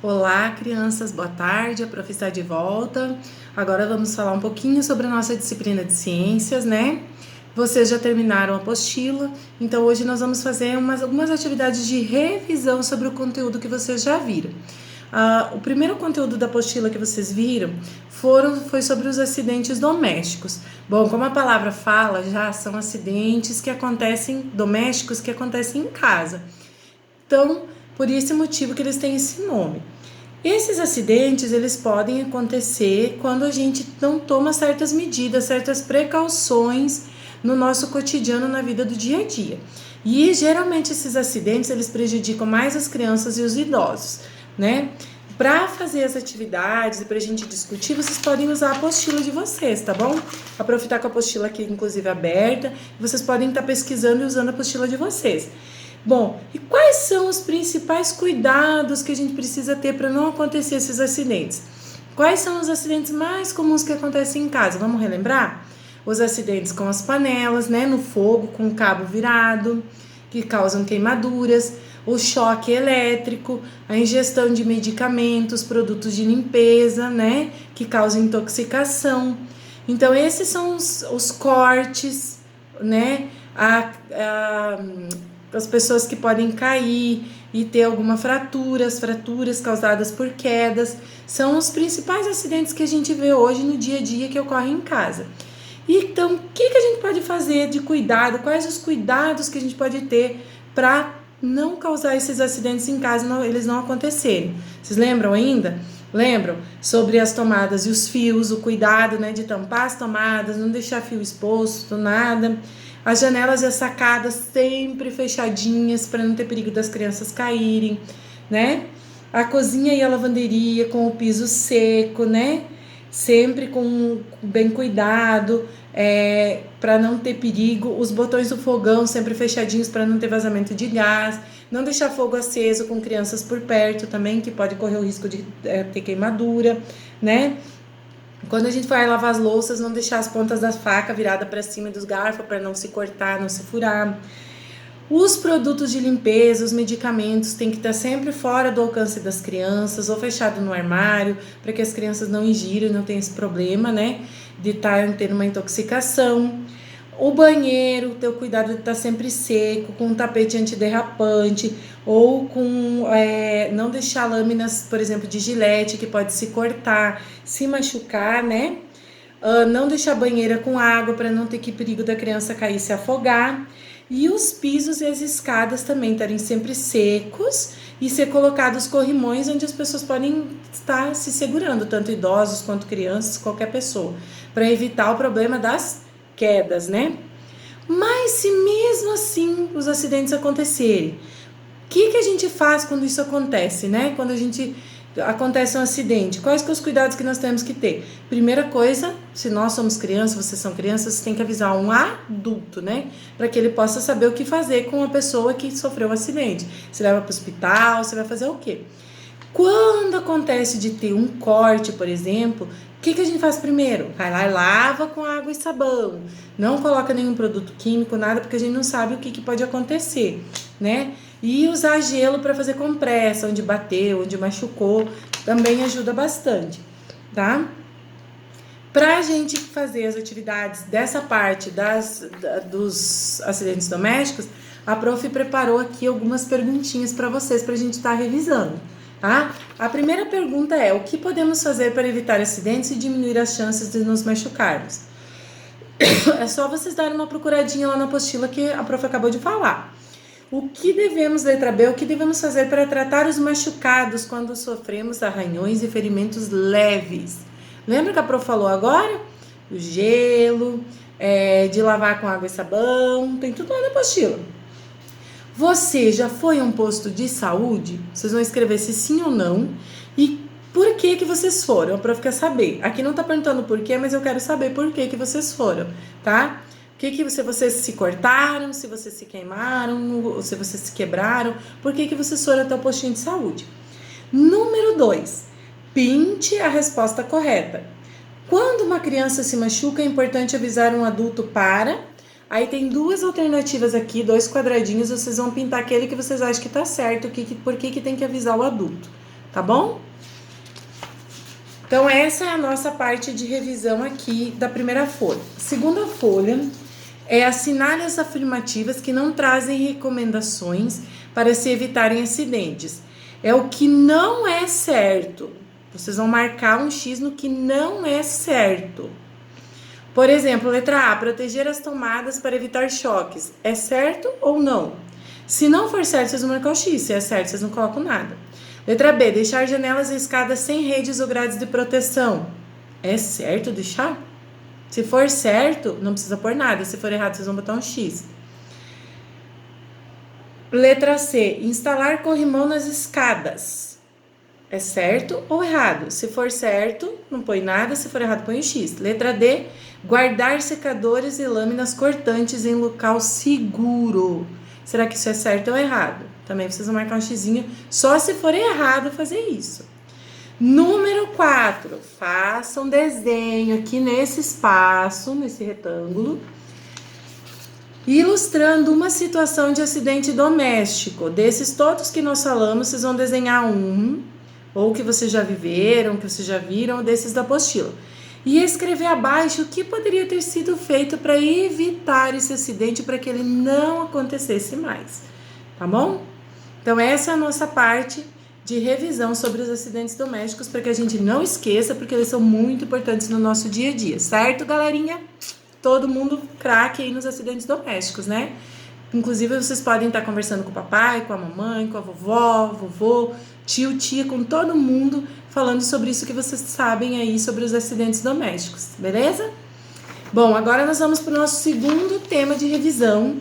Olá, crianças, boa tarde, a prof está de volta. Agora vamos falar um pouquinho sobre a nossa disciplina de ciências, né? Vocês já terminaram a apostila, então hoje nós vamos fazer algumas atividades de revisão sobre o conteúdo que vocês já viram. O primeiro conteúdo da apostila que vocês viram foi sobre os acidentes domésticos. Bom, como a palavra fala, já são acidentes que acontecem, domésticos que acontecem em casa. Então, por esse motivo que eles têm esse nome. Esses acidentes, eles podem acontecer quando a gente não toma certas medidas, certas precauções no nosso cotidiano, na vida do dia a dia. E geralmente esses acidentes, eles prejudicam mais as crianças e os idosos, né? Para fazer as atividades e para a gente discutir, vocês podem usar a apostila de vocês, tá bom? A prof tá com a apostila aqui, inclusive, aberta. Vocês podem estar pesquisando e usando a apostila de vocês. Bom, e quais são os principais cuidados que a gente precisa ter para não acontecer esses acidentes? Quais são os acidentes mais comuns que acontecem em casa? Vamos relembrar? Os acidentes com as panelas, né, no fogo, com o cabo virado, que causam queimaduras, o choque elétrico, a ingestão de medicamentos, produtos de limpeza, né, que causam intoxicação. Então, esses são os cortes, né, as pessoas que podem cair e ter alguma fraturas causadas por quedas, são os principais acidentes que a gente vê hoje no dia a dia que ocorrem em casa. Então, o que a gente pode fazer de cuidado? Quais os cuidados que a gente pode ter para não causar esses acidentes em casa, eles não acontecerem? Vocês lembram ainda? Lembram sobre as tomadas e os fios, o cuidado, né, de tampar as tomadas, não deixar fio exposto, nada. As janelas e as sacadas sempre fechadinhas para não ter perigo das crianças caírem, né? A cozinha e a lavanderia com o piso seco, né? Sempre com bem cuidado, para não ter perigo. Os botões do fogão sempre fechadinhos para não ter vazamento de gás. Não deixar fogo aceso com crianças por perto também, que pode correr o risco de ter queimadura, né? Quando a gente vai lavar as louças, não deixar as pontas da faca virada para cima dos garfos para não se cortar, não se furar. Os produtos de limpeza, os medicamentos têm que estar sempre fora do alcance das crianças ou fechado no armário, para que as crianças não ingiram e não tenham esse problema, né, de tendo uma intoxicação. O banheiro, ter o cuidado de estar sempre seco, com um tapete antiderrapante ou com não deixar lâminas, por exemplo, de gilete que pode se cortar, se machucar, né? Não deixar a banheira com água para não ter que perigo da criança cair e se afogar. E os pisos e as escadas também estarem sempre secos e ser colocados corrimões onde as pessoas podem estar se segurando, tanto idosos quanto crianças, qualquer pessoa, para evitar o problema das quedas, né? Mas se mesmo assim os acidentes acontecerem, o que a gente faz quando isso acontece, né? Quando acontece um acidente, quais que são os cuidados que nós temos que ter? Primeira coisa, se nós somos crianças, vocês são crianças, você tem que avisar um adulto, né? Para que ele possa saber o que fazer com a pessoa que sofreu o acidente. Você leva para o hospital, você vai fazer o quê? Quando acontece de ter um corte, por exemplo, o que a gente faz primeiro? Vai lá e lava com água e sabão. Não coloca nenhum produto químico, nada, porque a gente não sabe o que pode acontecer, né? E usar gelo para fazer compressa, onde bateu, onde machucou, também ajuda bastante, tá? Para a gente fazer as atividades dessa parte dos acidentes domésticos, a prof preparou aqui algumas perguntinhas para vocês, para a gente estar revisando. Tá? A primeira pergunta é: o que podemos fazer para evitar acidentes e diminuir as chances de nos machucarmos? É só vocês darem uma procuradinha lá na apostila que a prof acabou de falar. O que devemos, letra B, o que devemos fazer para tratar os machucados quando sofremos arranhões e ferimentos leves? Lembra que a prof falou agora? O gelo, de lavar com água e sabão, tem tudo lá na apostila. Você já foi a um posto de saúde? Vocês vão escrever se sim ou não e por que vocês foram, para ficar saber. Aqui não tá perguntando por quê, mas eu quero saber por que vocês foram, tá? Se vocês se cortaram, se vocês se queimaram, ou se vocês se quebraram, por que vocês foram até o postinho de saúde? Número 2, pinte a resposta correta. Quando uma criança se machuca, é importante avisar um adulto para... Aí tem duas alternativas aqui, 2 quadradinhos, vocês vão pintar aquele que vocês acham que tá certo, por que tem que avisar o adulto, tá bom? Então essa é a nossa parte de revisão aqui da primeira folha. Segunda folha é assinale as afirmativas que não trazem recomendações para se evitarem acidentes. É o que não é certo. Vocês vão marcar um X no que não é certo. Por exemplo, letra A, proteger as tomadas para evitar choques. É certo ou não? Se não for certo, vocês vão marcar o X. Se é certo, vocês não colocam nada. Letra B, deixar janelas e escadas sem redes ou grades de proteção. É certo deixar? Se for certo, não precisa pôr nada. Se for errado, vocês vão botar um X. Letra C, instalar corrimão nas escadas. É certo ou errado? Se for certo, não põe nada. Se for errado, põe o X. Letra D, guardar secadores e lâminas cortantes em local seguro. Será que isso é certo ou errado? Também vocês vão marcar um xizinho, só se for errado fazer isso. Número 4, faça um desenho aqui nesse espaço, nesse retângulo, ilustrando uma situação de acidente doméstico. Desses todos que nós falamos, vocês vão desenhar um, ou que vocês já viveram, que vocês já viram, desses da apostila. E escrever abaixo o que poderia ter sido feito para evitar esse acidente, para que ele não acontecesse mais, tá bom? Então essa é a nossa parte de revisão sobre os acidentes domésticos, para que a gente não esqueça, porque eles são muito importantes no nosso dia a dia, certo, galerinha? Todo mundo craque aí nos acidentes domésticos, né? Inclusive vocês podem estar conversando com o papai, com a mamãe, com a vovó, vovô, tio, tia, com todo mundo, falando sobre isso que vocês sabem aí sobre os acidentes domésticos, beleza? Bom, agora nós vamos para o nosso segundo tema de revisão,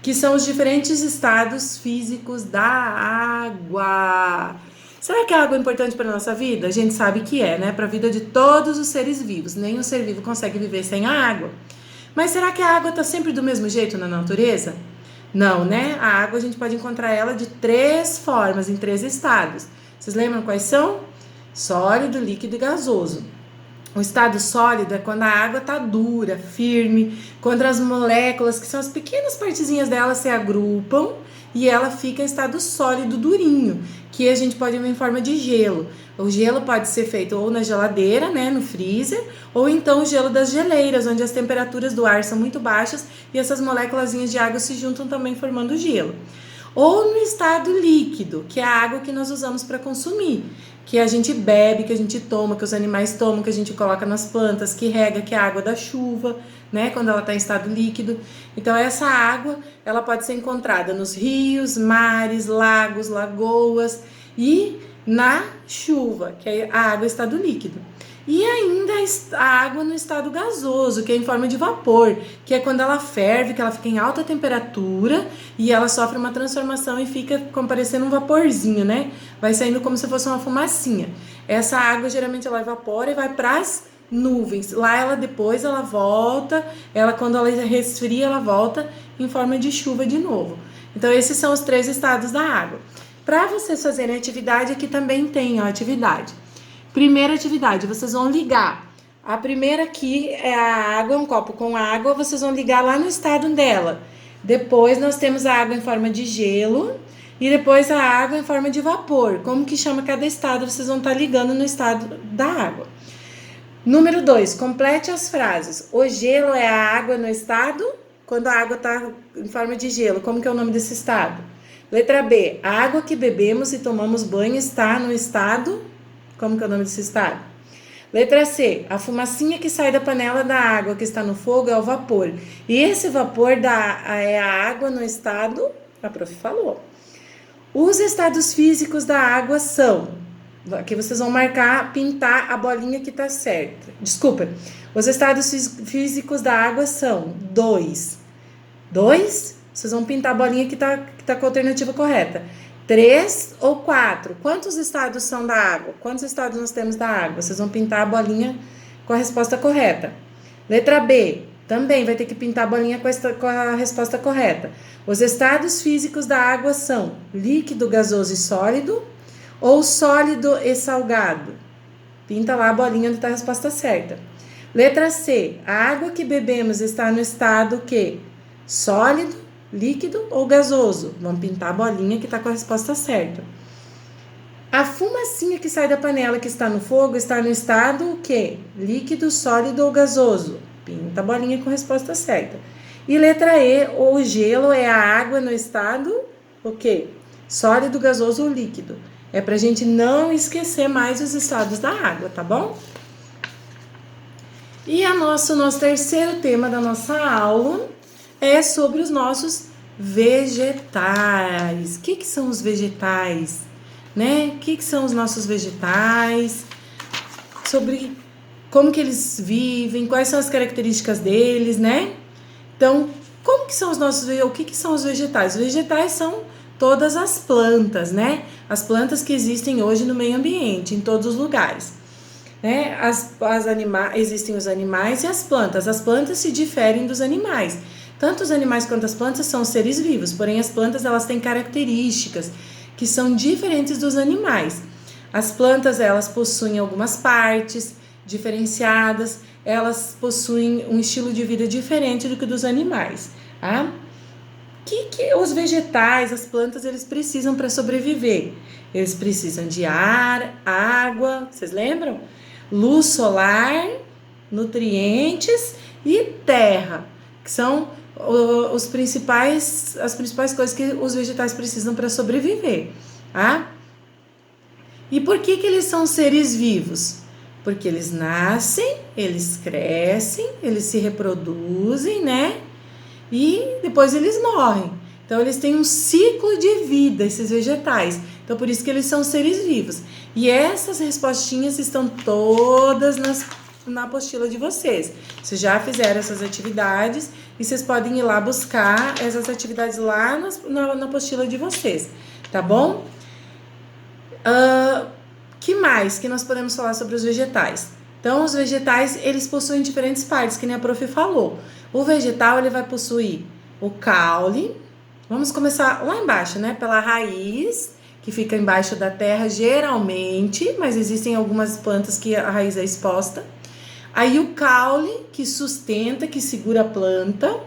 que são os diferentes estados físicos da água. Será que a água é importante para a nossa vida? A gente sabe que é, né? Para a vida de todos os seres vivos. Nenhum ser vivo consegue viver sem a água. Mas será que a água está sempre do mesmo jeito na natureza? Não, né? A água a gente pode encontrar ela de 3 formas, em 3 estados. Vocês lembram quais são? Sólido, líquido e gasoso. O estado sólido é quando a água está dura, firme, quando as moléculas, que são as pequenas partezinhas dela, se agrupam e ela fica em estado sólido, durinho, que a gente pode ver em forma de gelo. O gelo pode ser feito ou na geladeira, né, no freezer, ou então o gelo das geleiras, onde as temperaturas do ar são muito baixas e essas moléculazinhas de água se juntam também formando gelo. Ou no estado líquido, que é a água que nós usamos para consumir, que a gente bebe, que a gente toma, que os animais tomam, que a gente coloca nas plantas, que rega, que é a água da chuva, né, quando ela está em estado líquido. Então essa água, ela pode ser encontrada nos rios, mares, lagos, lagoas e na chuva, que é a água em estado líquido. E ainda a água no estado gasoso, que é em forma de vapor, que é quando ela ferve, que ela fica em alta temperatura e ela sofre uma transformação e fica como parecendo um vaporzinho, né? Vai saindo como se fosse uma fumacinha. Essa água geralmente ela evapora e vai para as nuvens. Lá ela depois ela volta, quando ela resfria, ela volta em forma de chuva de novo. Então esses são os 3 estados da água. Para vocês fazerem atividade, aqui também tem a atividade. Primeira atividade, vocês vão ligar. A primeira aqui é a água, um copo com água, vocês vão ligar lá no estado dela. Depois nós temos a água em forma de gelo e depois a água em forma de vapor. Como que chama cada estado, vocês vão estar ligando no estado da água. Número 2, complete as frases. O gelo é a água no estado? Quando a água está em forma de gelo, como que é o nome desse estado? Letra B, a água que bebemos e tomamos banho está no estado? Como que é o nome desse estado? Letra C, a fumacinha que sai da panela da água que está no fogo é o vapor. E esse vapor é a água no estado? A prof falou. Os estados físicos da água são... Aqui vocês vão marcar, pintar a bolinha que está certa. Desculpa. Os estados físicos da água são 2. 2? Vocês vão pintar a bolinha que tá com a alternativa correta. 3 ou 4? Quantos estados são da água? Quantos estados nós temos da água? Vocês vão pintar a bolinha com a resposta correta. Letra B, também vai ter que pintar a bolinha com a resposta correta. Os estados físicos da água são líquido, gasoso e sólido ou sólido e salgado? Pinta lá a bolinha onde está a resposta certa. Letra C, a água que bebemos está no estado que? Sólido, líquido ou gasoso? Vamos pintar a bolinha que está com a resposta certa. A fumacinha que sai da panela que está no fogo está no estado o quê? Líquido, sólido ou gasoso? Pinta a bolinha com a resposta certa. E letra E, o gelo é a água no estado o quê? Sólido, gasoso ou líquido. É pra gente não esquecer mais os estados da água, tá bom? E nosso terceiro tema da nossa aula é sobre os nossos vegetais. O que são os vegetais? Né? O que são os nossos vegetais? Sobre como que eles vivem, quais são as características deles, né? Então, como que são os nossos, o que são os vegetais? Os vegetais são todas as plantas, né? As plantas que existem hoje no meio ambiente, em todos os lugares. Né? Existem os animais e as plantas. As plantas se diferem dos animais. Tanto os animais quanto as plantas são seres vivos, porém as plantas elas têm características que são diferentes dos animais. As plantas elas possuem algumas partes diferenciadas, elas possuem um estilo de vida diferente do que dos animais. Tá? Que os vegetais, as plantas, eles precisam para sobreviver? Eles precisam de ar, água, vocês lembram? Luz solar, nutrientes e terra, que são as principais coisas que os vegetais precisam para sobreviver, tá? E por que eles são seres vivos? Porque eles nascem, eles crescem, eles se reproduzem, né? E depois eles morrem. Então eles têm um ciclo de vida, esses vegetais. Então por isso que eles são seres vivos. E essas respostinhas estão todas na apostila de vocês. Vocês já fizeram essas atividades e vocês podem ir lá buscar essas atividades lá na apostila de vocês, tá bom? Que mais que nós podemos falar sobre os vegetais? Então, os vegetais, eles possuem diferentes partes, que nem a prof falou. O vegetal, ele vai possuir o caule. Vamos começar lá embaixo, né? Pela raiz, que fica embaixo da terra, geralmente, mas existem algumas plantas que a raiz é exposta. Aí o caule, que sustenta, que segura a planta,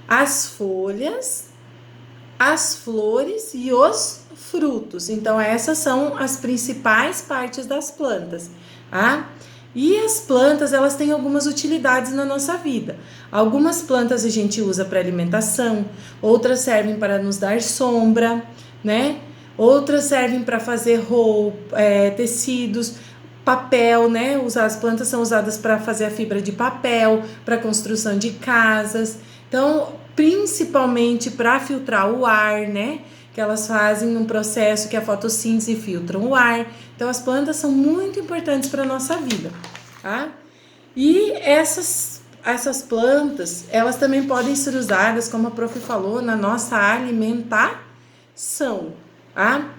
as folhas, as flores e os frutos. Então, essas são as principais partes das plantas, tá? E as plantas, elas têm algumas utilidades na nossa vida. Algumas plantas a gente usa para alimentação, outras servem para nos dar sombra, né? Outras servem para fazer roupa, tecidos, papel, né? As plantas são usadas para fazer a fibra de papel, para construção de casas. Então, principalmente para filtrar o ar, né? Que elas fazem um processo que é a fotossíntese, filtram o ar. Então, as plantas são muito importantes para a nossa vida, tá? E essas plantas, elas também podem ser usadas, como a prof falou, na nossa alimentação, tá?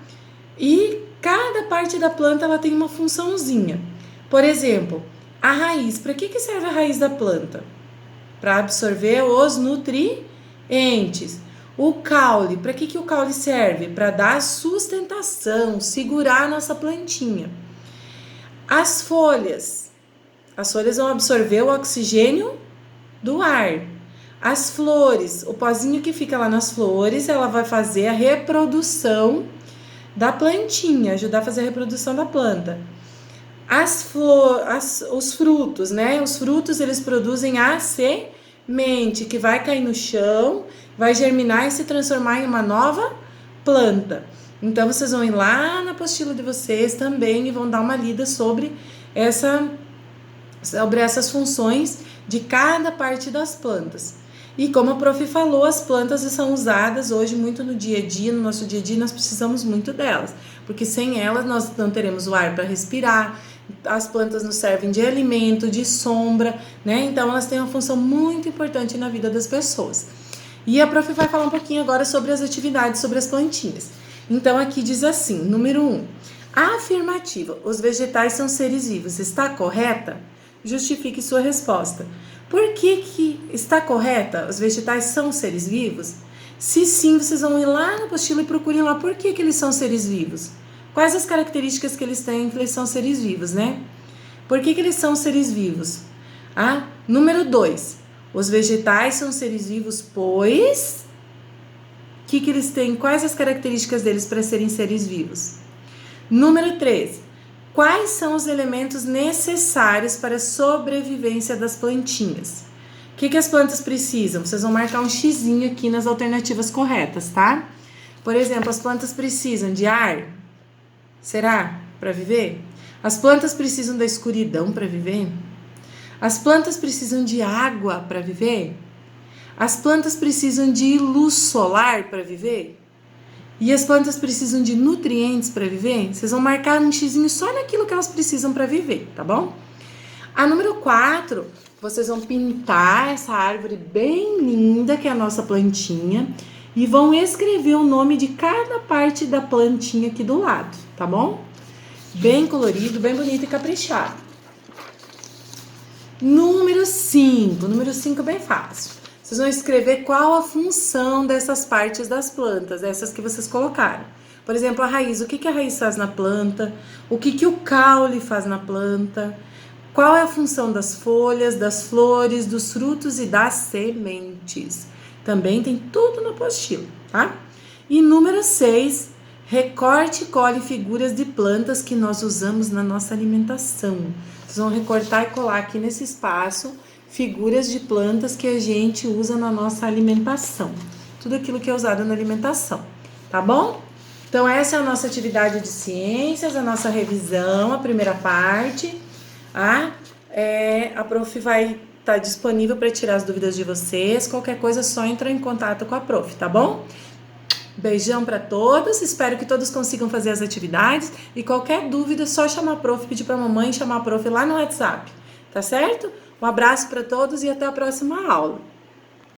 E cada parte da planta, ela tem uma funçãozinha. Por exemplo, a raiz. Para que serve a raiz da planta? Para absorver os nutrientes. O caule, para que o caule serve? Para dar sustentação, segurar a nossa plantinha. As folhas vão absorver o oxigênio do ar. As flores, o pozinho que fica lá nas flores, ela vai fazer a reprodução da plantinha, ajudar a fazer a reprodução da planta. Os frutos, né? Os frutos, eles produzem a semente, que vai cair no chão, vai germinar e se transformar em uma nova planta. Então, vocês vão ir lá na apostila de vocês também e vão dar uma lida sobre essas funções de cada parte das plantas. E como a prof falou, as plantas são usadas hoje muito no dia a dia, no nosso dia a dia nós precisamos muito delas, porque sem elas nós não teremos o ar para respirar, as plantas nos servem de alimento, de sombra, né? Então elas têm uma função muito importante na vida das pessoas. E a prof vai falar um pouquinho agora sobre as atividades, sobre as plantinhas. Então aqui diz assim, número 1, a afirmativa, os vegetais são seres vivos, está correta? Justifique sua resposta. Por que está correta? Os vegetais são seres vivos? Se sim, vocês vão ir lá na apostila e procurem lá por que eles são seres vivos. Quais as características que eles têm que eles são seres vivos, né? Por que eles são seres vivos? Número 2. Os vegetais são seres vivos, pois... O que eles têm? Quais as características deles para serem seres vivos? Número 13. Quais são os elementos necessários para a sobrevivência das plantinhas? O que as plantas precisam? Vocês vão marcar um xizinho aqui nas alternativas corretas, tá? Por exemplo, as plantas precisam de ar? Será? Para viver? As plantas precisam da escuridão para viver? As plantas precisam de água para viver? As plantas precisam de luz solar para viver? E as plantas precisam de nutrientes para viver? Vocês vão marcar um xizinho só naquilo que elas precisam para viver, tá bom? A número 4, vocês vão pintar essa árvore bem linda, que é a nossa plantinha, e vão escrever o nome de cada parte da plantinha aqui do lado, tá bom? Bem colorido, bem bonito e caprichado. Número 5 bem fácil. Vocês vão escrever qual a função dessas partes das plantas, essas que vocês colocaram. Por exemplo, a raiz, o que a raiz faz na planta? O que o caule faz na planta? Qual é a função das folhas, das flores, dos frutos e das sementes? Também tem tudo no apostila, tá? E número 6, recorte e cole figuras de plantas que nós usamos na nossa alimentação. Vocês vão recortar e colar aqui nesse espaço figuras de plantas que a gente usa na nossa alimentação. Tudo aquilo que é usado na alimentação, tá bom? Então essa é a nossa atividade de ciências, a nossa revisão, a primeira parte. A prof vai estar disponível para tirar as dúvidas de vocês. Qualquer coisa é só entrar em contato com a prof, tá bom? Beijão para todos, espero que todos consigam fazer as atividades e qualquer dúvida é só chamar a prof, pedir para a mamãe chamar a prof lá no WhatsApp, tá certo? Um abraço para todos e até a próxima aula.